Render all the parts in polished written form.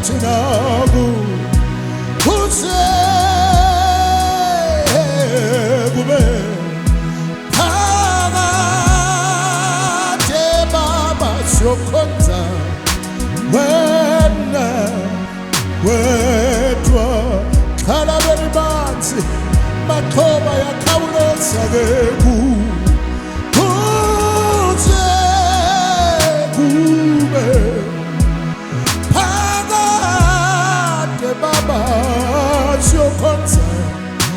Tinagu Kuse Gube Hava Te Baba Shokonza Wena Wetwa Kalaberi Bansi Makoba ya Kaula Sageku Kuse Gube Baba,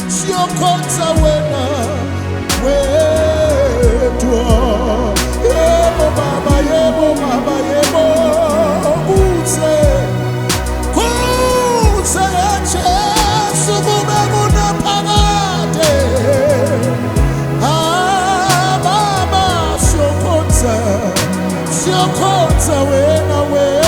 Shokonza wena, wetwa. Yebo baba, kuze yache, subume muna pagate. Ah baba, Shokonza wena, wetwa.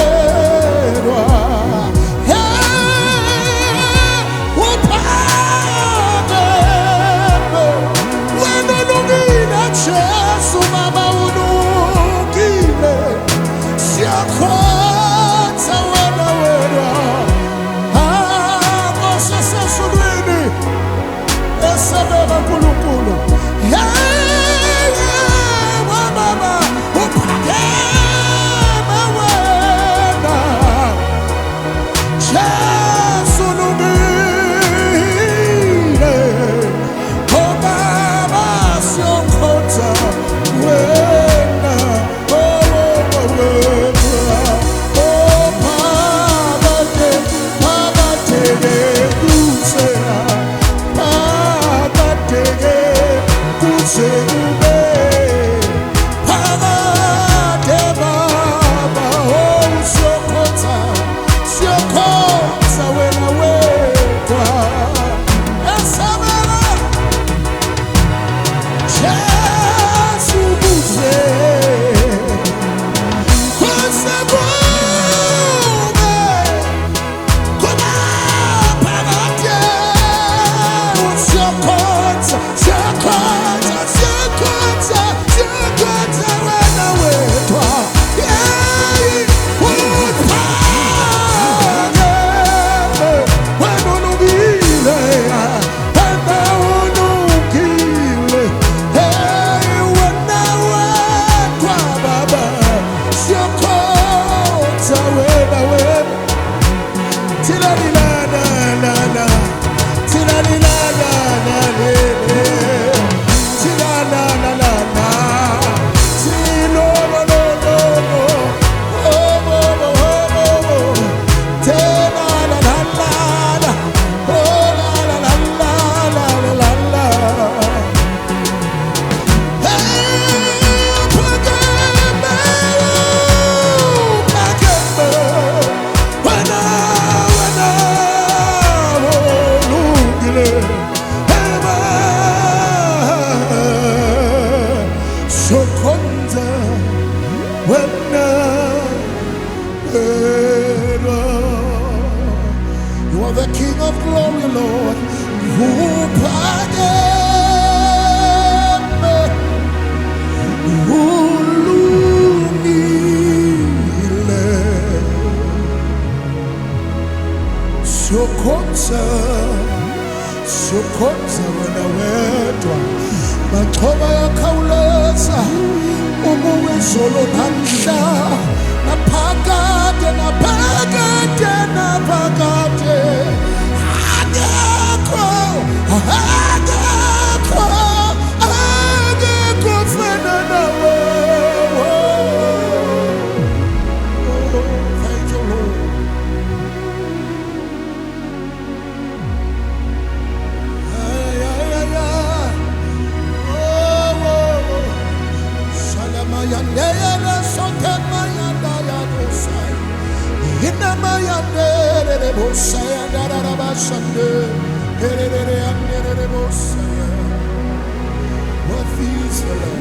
You are the King of glory, Lord. Shokonza wena wedwa Makoba ya kauleza Umuwe zolo namsha Napagate Agako fena na wewe. Thank you, Lord. What is the